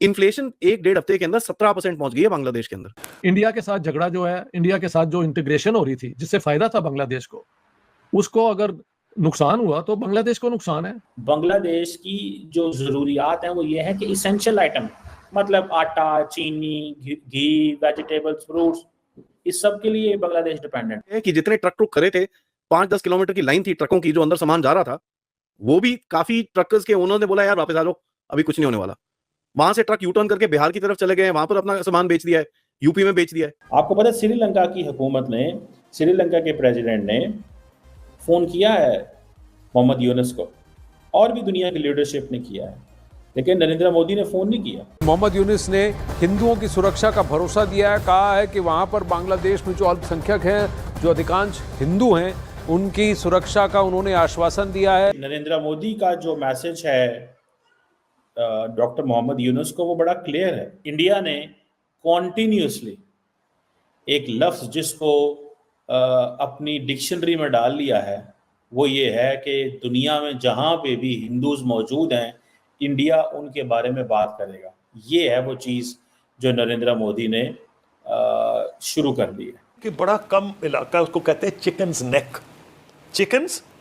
Inflation 1-1.5 हफ्ते के अंदर 17% पहुंच गई है बांग्लादेश के अंदर। इंडिया के साथ झगड़ा जो है, इंडिया के साथ जो इंटीग्रेशन हो रही थी, जिससे फायदा था बांग्लादेश को, उसको अगर नुकसान हुआ तो बांग्लादेश को नुकसान है। बांग्लादेश की जो जरूरियात हैं वो ये है कि इसेंशियल आइटम, मतलब आटा, चीनी, घी, वेजिटेबल्स, फ्रूट्स, इस सब के लिए बांग्लादेश डिपेंडेंट है कि जितने ट्रक खड़े थे, 5-10 किलोमीटर की लाइन थी ट्रकों की जो अंदर सामान जा रहा था, वो भी काफी ट्रकर्स के ओनर ने बोला यार वापस आ जाओ, अभी कुछ नहीं होने वाला। वहां से ट्रक यू टर्न करके बिहार की तरफ चले गए, वहां पर अपना सामान बेच दिया है, यूपी में बेच दिया है। आपको पता है श्रीलंका की हुकूमत ने, श्रीलंका के प्रेसिडेंट ने फोन किया है मोहम्मद यूनुस को, और भी दुनिया की लीडरशिप ने किया है, लेकिन नरेंद्र मोदी ने फोन नहीं किया। मोहम्मद यूनुस ने हिंदुओं की सुरक्षा का भरोसा दिया है, कहा है कि वहां पर बांग्लादेश में जो अल्पसंख्यक हैं, जो अधिकांश हिंदू हैं, उनकी सुरक्षा का उन्होंने आश्वासन दिया है। नरेंद्र मोदी का जो मैसेज है डॉक्टर मोहम्मद यूनुस को, वो बड़ा क्लियर है। इंडिया ने कॉन्टिन्यूसली एक लफ्ज़ जिसको अपनी डिक्शनरी में डाल लिया है, वो ये है कि दुनिया में जहाँ पे भी हिंदूज मौजूद हैं, इंडिया उनके बारे में बात करेगा। ये है वो चीज़ जो नरेंद्र मोदी ने शुरू कर दी है। कि बड़ा कम इलाका, उसको कहते हैं चिकन्स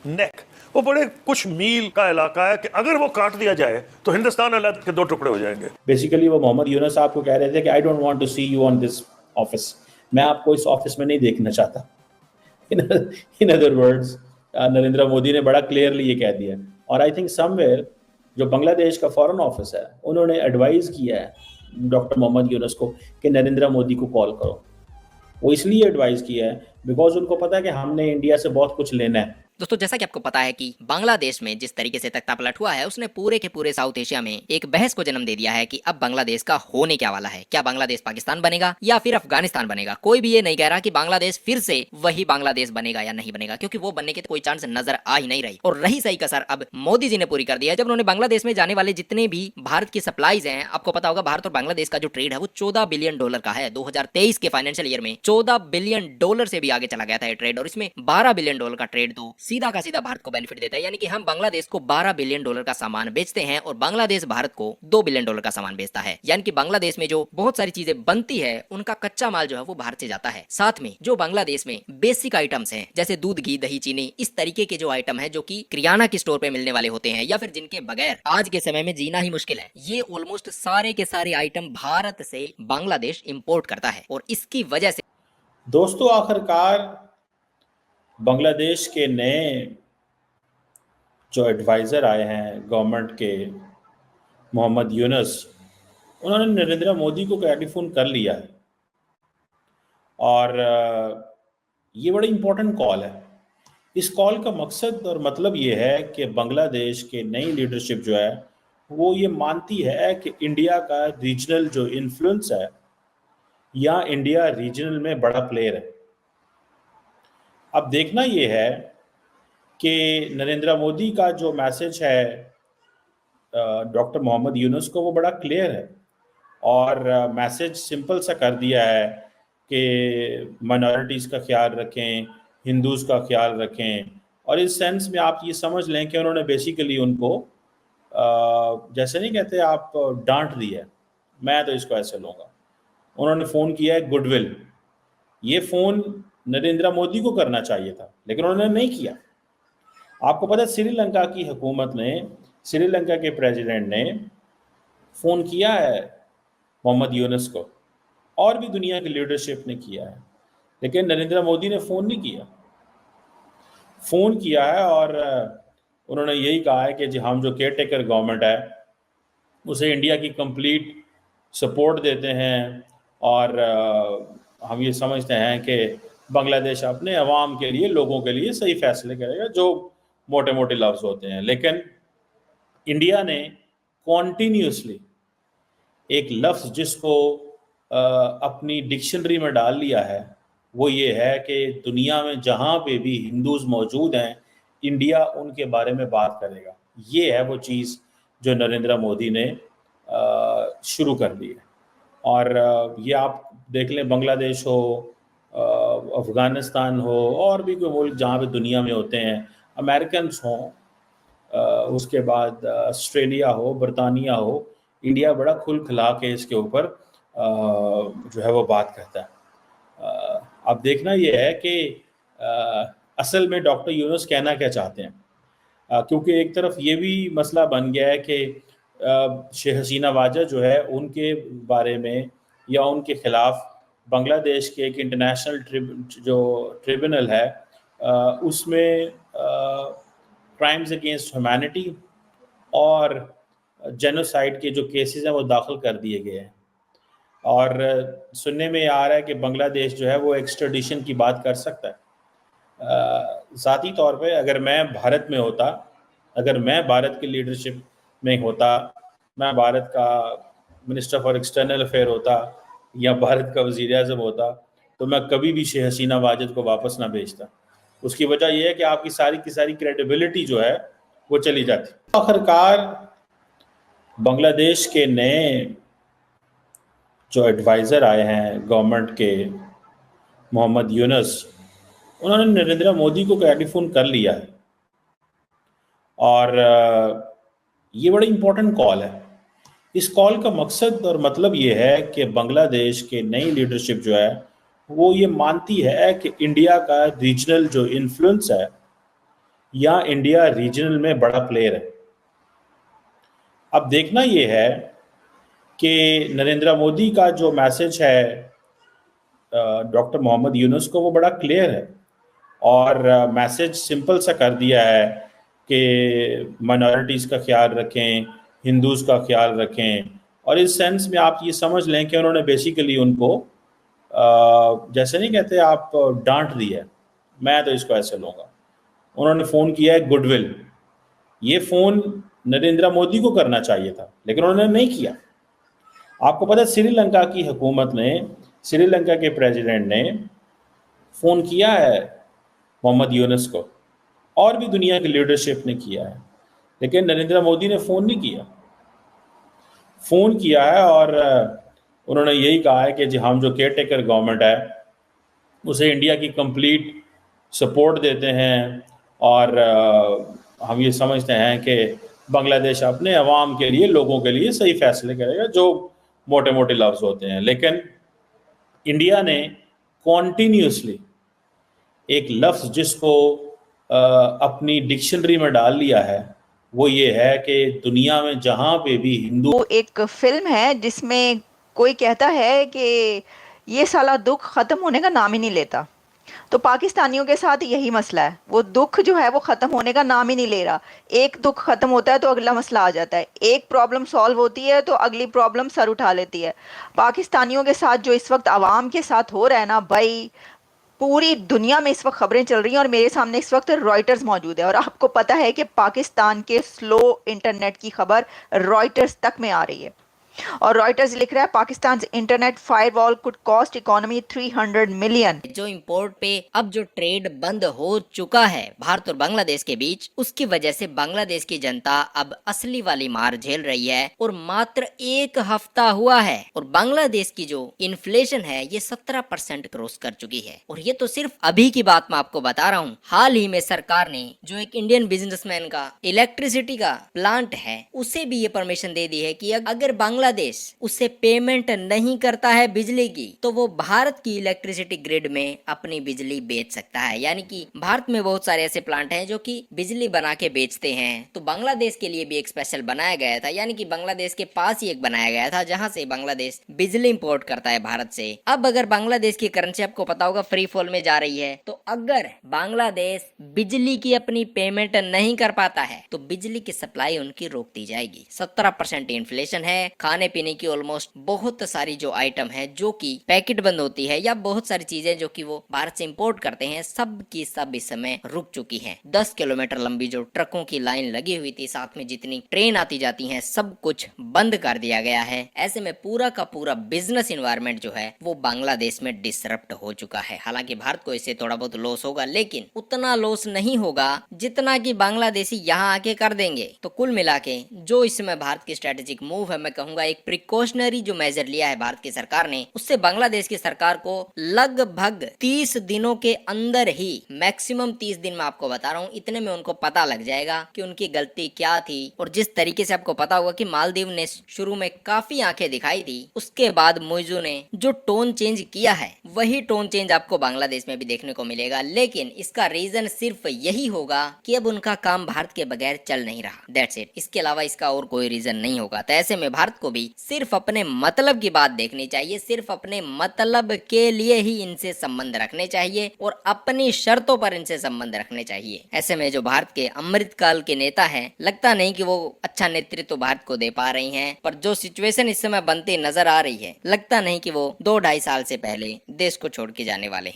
नेक, वो बड़े कुछ मील का इलाका है कि अगर वो काट दिया जाए तो हिंदुस्तान अलग के 2 टुकड़े हो जाएंगे। बेसिकली वो मोहम्मद यूनुस साहब को कह रहे थे कि I don't want to see you on this office, मैं आपको इस ऑफिस में नहीं देखना चाहता। In other words Narendra Modi ने बड़ा क्लियरली ये कह दिया। और आई थिंक समवेयर जो बांग्लादेश का फॉरेन ऑफिस है, उन्होंने एडवाइस किया है डॉक्टर मोहम्मद यूनुस को कि नरेंद्र मोदी को कॉल करो। वो इसलिए एडवाइस किया है बिकॉज उनको पता है कि हमने इंडिया से बहुत कुछ लेना है। दोस्तों, जैसा कि आपको पता है कि बांग्लादेश में जिस तरीके से तख्तापलट हुआ है, उसने पूरे के पूरे साउथ एशिया में एक बहस को जन्म दे दिया है कि अब बांग्लादेश का होने क्या वाला है। क्या बांग्लादेश पाकिस्तान बनेगा या फिर अफगानिस्तान बनेगा? कोई भी ये नहीं कह रहा कि बांग्लादेश फिर से वही बांग्लादेश बनेगा या नहीं बनेगा, क्योंकि वो बनने के तो कोई चांस नजर आ ही नहीं रही। और रही सही कसर अब मोदी जी ने पूरी कर दिया जब उन्होंने बांग्लादेश में जाने वाले जितने भी भारत की सप्लाईज हैं, आपको पता होगा भारत और बांग्लादेश का जो ट्रेड है वो $14 बिलियन का है। 2023 के फाइनेंशियल ईयर में $14 बिलियन से भी आगे चला गया था ये ट्रेड, और इसमें $12 बिलियन का ट्रेड तो सीधा का सीधा भारत को बेनिफिट देता है। यानी कि हम बांग्लादेश को $12 बिलियन का सामान बेचते हैं और बांग्लादेश भारत को $2 बिलियन का सामान बेचता है। यानी कि बांग्लादेश में जो बहुत सारी चीजें बनती है, उनका कच्चा माल जो है वो भारत से जाता है। साथ में जो बांग्लादेश में बेसिक आइटम्स हैं, जैसे दूध, घी, दही, चीनी, इस तरीके के जो आइटम है जो कि किराना की स्टोर पे मिलने वाले होते हैं या फिर जिनके बगैर आज के समय में जीना ही मुश्किल है, ये ऑलमोस्ट सारे के सारे आइटम भारत से बांग्लादेश इंपोर्ट करता है। और इसकी वजह से दोस्तों, आखिरकार बांग्लादेश के नए जो एडवाइज़र आए हैं गवर्नमेंट के, मोहम्मद यूनुस, उन्होंने नरेंद्र मोदी को टेलीफोन कर लिया है। और ये बड़ी इम्पोर्टेंट कॉल है। इस कॉल का मकसद और मतलब ये है कि बांग्लादेश के नई लीडरशिप जो है वो ये मानती है कि इंडिया का रीजनल जो इन्फ्लुएंस है, या इंडिया रीजनल में बड़ा प्लेयर है। अब देखना ये है कि नरेंद्र मोदी का जो मैसेज है डॉक्टर मोहम्मद यूनुस को, वो बड़ा क्लियर है। और मैसेज सिंपल सा कर दिया है कि माइनॉरिटीज़ का ख्याल रखें, हिंदूज़ का ख्याल रखें। और इस सेंस में आप ये समझ लें कि उन्होंने बेसिकली उनको जैसे नहीं कहते आप डांट दी है, मैं तो इसको ऐसे लूँगा। उन्होंने फ़ोन किया है गुडविल। ये फ़ोन नरेंद्र मोदी को करना चाहिए था, लेकिन उन्होंने नहीं किया। आपको पता है श्रीलंका की हुकूमत ने, श्रीलंका के प्रेसिडेंट ने फ़ोन किया है मोहम्मद यूनुस को, और भी दुनिया की लीडरशिप ने किया है, लेकिन नरेंद्र मोदी ने फ़ोन नहीं किया। फ़ोन किया है और उन्होंने यही कहा है कि जी हम जो केयर टेकर गवर्नमेंट है उसे इंडिया की कंप्लीट सपोर्ट देते हैं, और हम ये समझते हैं कि बांग्लादेश अपने अवाम के लिए, लोगों के लिए सही फैसले करेगा, जो मोटे मोटे लफ्ज़ होते हैं। लेकिन इंडिया ने कॉन्टीन्यूसली एक लफ्ज़ जिसको अपनी डिक्शनरी में डाल लिया है, वो ये है कि दुनिया में जहाँ पे भी हिंदूज़ मौजूद हैं, इंडिया उनके बारे में बात करेगा। ये है वो चीज़ जो नरेंद्र मोदी ने शुरू कर दी है। और ये आप देख लें, बांग्लादेश हो, अफ़गानिस्तान हो, और भी कोई मुल्क जहाँ पे दुनिया में होते हैं, अमेरिकन्स हों, उसके बाद ऑस्ट्रेलिया हो, बरतानिया हो, इंडिया बड़ा खुल खिला के इसके ऊपर जो है वो बात करता है। अब देखना ये है कि असल में डॉक्टर यूनुस कहना क्या चाहते हैं, क्योंकि एक तरफ ये भी मसला बन गया है कि शेख हसीना वाजद जो है उनके बारे में या उनके खिलाफ बांग्लादेश के एक इंटरनेशनल ट्रिब्यूनल है उसमें क्राइम्स अगेंस्ट ह्यूमैनिटी और जेनोसाइड के जो केसेस हैं वो दाखिल कर दिए गए हैं। और सुनने में आ रहा है कि बांग्लादेश जो है वो एक्स्ट्राडिशन की बात कर सकता है। ज़ाती तौर पे अगर मैं भारत में होता, अगर मैं भारत की लीडरशिप में होता, मैं भारत का मिनिस्टर फॉर एक्सटर्नल अफेयर होता या भारत का वज़ीर आज़म होता, तो मैं कभी भी शेख हसीना वाजद को वापस ना भेजता। उसकी वजह यह है कि आपकी सारी की सारी क्रेडिबिलिटी जो है वो चली जाती। आखिरकार बांग्लादेश के नए जो एडवाइज़र आए हैं गवर्नमेंट के, मोहम्मद यूनुस, उन्होंने नरेंद्र मोदी को टेलीफोन कर लिया है और ये बड़ी इम्पोर्टेंट कॉल है। इस कॉल का मकसद और मतलब ये है कि बांग्लादेश के नई लीडरशिप जो है वो ये मानती है कि इंडिया का रीजनल जो इन्फ्लुएंस है या इंडिया रीजनल में बड़ा प्लेयर है। अब देखना ये है कि नरेंद्र मोदी का जो मैसेज है डॉक्टर मोहम्मद यूनुस को वो बड़ा क्लियर है और मैसेज सिंपल सा कर दिया है कि माइनॉरिटीज़ का ख्याल रखें, हिंदूज़ का ख्याल रखें। और इस सेंस में आप ये समझ लें कि उन्होंने बेसिकली उनको जैसे नहीं कहते आप डांट दी है, मैं तो इसको ऐसे लूँगा। उन्होंने फ़ोन किया है गुडविल। ये फ़ोन नरेंद्र मोदी को करना चाहिए था लेकिन उन्होंने नहीं किया। आपको पता है श्रीलंका की हुकूमत ने, श्रीलंका के प्रेसिडेंट ने फ़ोन किया है मोहम्मद यूनुस को और भी दुनिया की लीडरशिप ने किया है, लेकिन नरेंद्र मोदी ने फ़ोन नहीं किया। फ़ोन किया है और उन्होंने यही कहा है कि जी हम जो केयर टेकर गवर्नमेंट है उसे इंडिया की कंप्लीट सपोर्ट देते हैं और हम ये समझते हैं कि बांग्लादेश अपने अवाम के लिए, लोगों के लिए सही फैसले करेगा, जो मोटे मोटे लफ्ज़ होते हैं। लेकिन इंडिया ने कॉन्टीन्यूसली एक लफ्ज़ जिसको अपनी डिक्शनरी में डाल लिया है वो ये है कि दुनिया में जहाँ पे भी हिंदू। वो एक फिल्म है जिसमें कोई कहता है कि ये साला दुख ख़त्म होने का नाम ही नहीं लेता, तो पाकिस्तानियों के साथ यही मसला है। वो दुख जो है वो ख़त्म होने का नाम ही नहीं ले रहा। एक दुख ख़त्म होता है तो अगला मसला आ जाता है, एक प्रॉब्लम सॉल्व होती है तो अगली प्रॉब्लम सर उठा लेती है। पाकिस्तानियों के साथ जो इस वक्त आवाम के साथ हो रहा है ना भाई, पूरी दुनिया में इस वक्त खबरें चल रही हैं और मेरे सामने इस वक्त रॉयटर्स मौजूद है और आपको पता है कि पाकिस्तान के स्लो इंटरनेट की खबर रॉयटर्स तक में आ रही है और रॉयटर्स लिख रहा है Pakistan internet firewall could cost economy 300 million. जो इंपोर्ट पे अब जो ट्रेड बंद हो चुका है भारत और बांग्लादेश के बीच, उसकी वजह से बांग्लादेश की जनता अब असली वाली मार झेल रही है और मात्र एक हफ्ता हुआ है और बांग्लादेश की जो इन्फ्लेशन है ये 17% क्रॉस कर चुकी है। और ये तो सिर्फ अभी की बात मैं आपको बता रहा हूँ। हाल ही में सरकार ने जो एक इंडियन बिजनेसमैन का इलेक्ट्रिसिटी का प्लांट है उसे भी ये परमिशन दे दी है कि अगर बांग्लादेश उसे पेमेंट नहीं करता है बिजली की तो वो भारत की इलेक्ट्रिसिटी ग्रिड में अपनी बिजली बेच सकता है। यानी कि भारत में बहुत सारे ऐसे प्लांट हैं जो कि बिजली बना के बेचते हैं, तो बांग्लादेश के लिए भी एक स्पेशल बनाया गया था। यानी कि बांग्लादेश के पास ही एक बनाया गया था जहां से बांग्लादेश बिजली इंपोर्ट करता है भारत से। अब अगर बांग्लादेश की करेंसी आपको पता होगा फ्री फॉल में जा रही है, तो अगर बांग्लादेश बिजली की अपनी पेमेंट नहीं कर पाता है तो बिजली की सप्लाई उनकी रोक दी जाएगी। 17% इन्फ्लेशन है। खाने पीने की ऑलमोस्ट बहुत सारी जो आइटम है जो कि पैकेट बंद होती है या बहुत सारी चीजें जो कि वो भारत से इंपोर्ट करते हैं, सब की सब इस समय रुक चुकी हैं। 10 किलोमीटर लंबी जो ट्रकों की लाइन लगी हुई थी, साथ में जितनी ट्रेन आती जाती हैं, सब कुछ बंद कर दिया गया है। ऐसे में पूरा का पूरा बिजनेस इन्वायरमेंट जो है वो बांग्लादेश में डिसरप्ट हो चुका है। हालांकि भारत को इससे थोड़ा बहुत लॉस होगा, लेकिन उतना लॉस नहीं होगा जितना कि बांग्लादेशी यहाँ आके कर देंगे। तो कुल मिला के जो इस समय भारत की स्ट्रेटेजिक मूव है, मैं कहूंगा एक प्रिकॉशनरी जो मेजर लिया है भारत की सरकार ने, उससे बांग्लादेश की सरकार को लगभग 30 दिनों के अंदर ही, मैक्सिमम 30 दिन में आपको बता रहा हूँ, इतने में उनको पता लग जाएगा कि उनकी गलती क्या थी। और जिस तरीके से आपको पता होगा कि मालदीव ने शुरू में काफी आंखें दिखाई थी, उसके बाद मुइज़ु ने जो टोन चेंज किया है वही टोन चेंज आपको बांग्लादेश में भी देखने को मिलेगा। लेकिन इसका रीजन सिर्फ यही होगा कि अब उनका काम भारत के बगैर चल नहीं रहा, दैट्स इट। इसके अलावा इसका और कोई रीजन नहीं होगा। तो ऐसे में भारत को भी सिर्फ अपने मतलब की बात देखनी चाहिए, सिर्फ अपने मतलब के लिए ही इनसे संबंध रखने चाहिए और अपनी शर्तों पर इनसे संबंध रखने चाहिए। ऐसे में जो भारत के अमृतकाल के नेता हैं, लगता नहीं कि वो अच्छा नेतृत्व भारत को दे पा रही हैं, पर जो सिचुएशन इस समय बनती नजर आ रही है, लगता नहीं कि वो 2-2.5 साल से पहले देश को छोड़ के जाने वाले हैं।